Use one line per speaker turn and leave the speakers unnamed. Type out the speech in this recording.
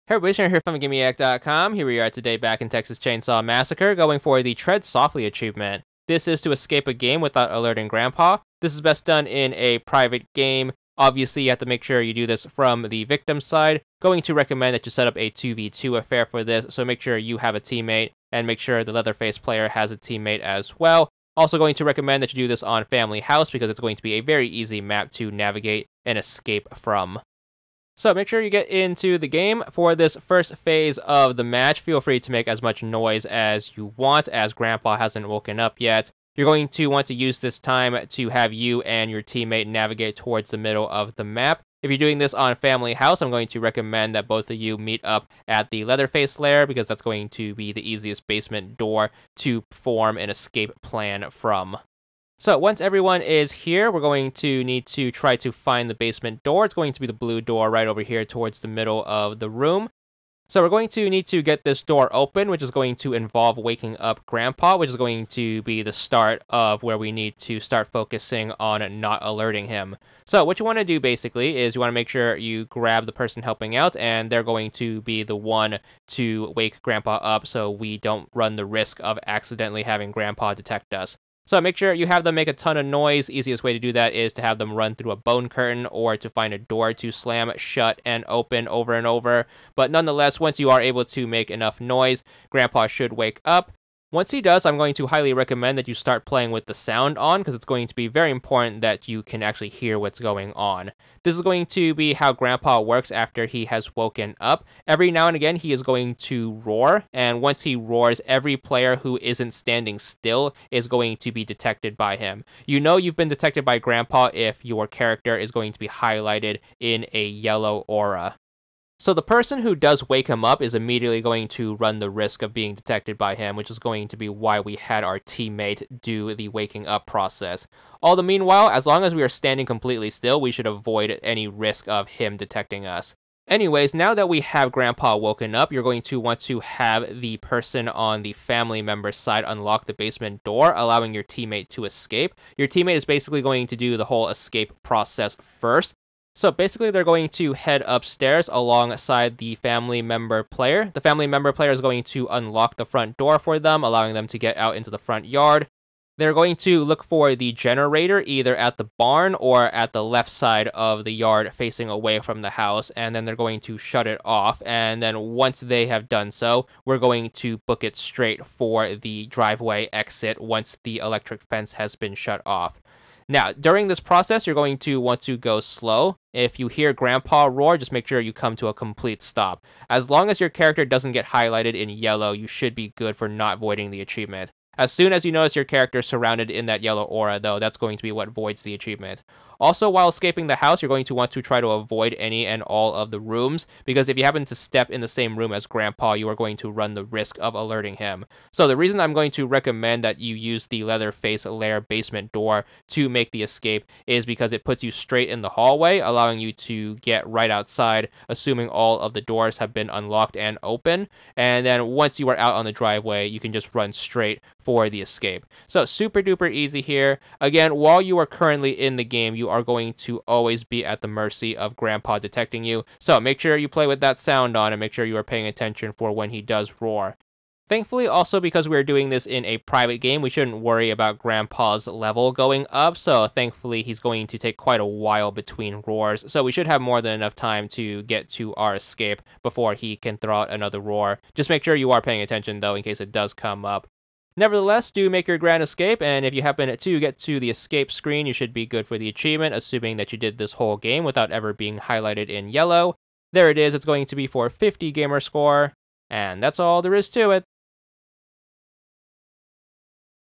Hey everybody, Shane here from VidGamiac.com. Here we are today back in Texas Chainsaw Massacre, going for the Tread Softly achievement. This is to escape a game without alerting Grandpa. This is best done in a private game. Obviously, you have to make sure you do this from the victim side. Going to recommend that you set up a 2v2 affair for this, so make sure you have a teammate, and make sure the Leatherface player has a teammate as well. Also going to recommend that you do this on Family House, because it's going to be a very easy map to navigate and escape from. So make sure you get into the game. For this first phase of the match, feel free to make as much noise as you want, as Grandpa hasn't woken up yet. You're going to want to use this time to have you and your teammate navigate towards the middle of the map. If you're doing this on Family House, I'm going to recommend that both of you meet up at the Leatherface lair, because that's going to be the easiest basement door to form an escape plan from. So once everyone is here, we're going to need to try to find the basement door. It's going to be the blue door right over here towards the middle of the room. So we're going to need to get this door open, which is going to involve waking up Grandpa, which is going to be the start of where we need to start focusing on not alerting him. So what you want to do basically is you want to make sure you grab the person helping out, and they're going to be the one to wake Grandpa up so we don't run the risk of accidentally having Grandpa detect us. So make sure you have them make a ton of noise. Easiest way to do that is to have them run through a bone curtain or to find a door to slam shut and open over and over. But nonetheless, once you are able to make enough noise, Grandpa should wake up. Once he does, I'm going to highly recommend that you start playing with the sound on, because it's going to be very important that you can actually hear what's going on. This is going to be how Grandpa works after he has woken up. Every now and again, he is going to roar, and once he roars, every player who isn't standing still is going to be detected by him. You know you've been detected by Grandpa if your character is going to be highlighted in a yellow aura. So the person who does wake him up is immediately going to run the risk of being detected by him, which is going to be why we had our teammate do the waking up process. All the meanwhile, as long as we are standing completely still, we should avoid any risk of him detecting us. Anyways, now that we have Grandpa woken up, you're going to want to have the person on the family member side unlock the basement door, allowing your teammate to escape. Your teammate is basically going to do the whole escape process first. So basically, they're going to head upstairs alongside the family member player. The family member player is going to unlock the front door for them, allowing them to get out into the front yard. They're going to look for the generator either at the barn or at the left side of the yard facing away from the house, and then they're going to shut it off. And then once they have done so, we're going to book it straight for the driveway exit once the electric fence has been shut off. Now, during this process, you're going to want to go slow. If you hear Grandpa roar, just make sure you come to a complete stop. As long as your character doesn't get highlighted in yellow, you should be good for not voiding the achievement. As soon as you notice your character surrounded in that yellow aura, though, that's going to be what voids the achievement. Also, while escaping the house, you're going to want to try to avoid any and all of the rooms, because if you happen to step in the same room as Grandpa, you are going to run the risk of alerting him. So the reason I'm going to recommend that you use the Leatherface lair basement door to make the escape is because it puts you straight in the hallway, allowing you to get right outside, assuming all of the doors have been unlocked and open. And then once you are out on the driveway, you can just run straight for the escape. So super duper easy here. Again, while you are currently in the game, you are going to always be at the mercy of Grandpa detecting you. So make sure you play with that sound on and make sure you are paying attention for when he does roar. Thankfully, also because we're doing this in a private game, we shouldn't worry about Grandpa's level going up, so thankfully he's going to take quite a while between roars, so we should have more than enough time to get to our escape before he can throw out another roar. Just make sure you are paying attention, though, in case it does come up. Nevertheless, do make your grand escape, and if you happen to get to the escape screen, you should be good for the achievement, assuming that you did this whole game without ever being highlighted in yellow. There it is, it's going to be for 50 gamer score, and that's all there is to it.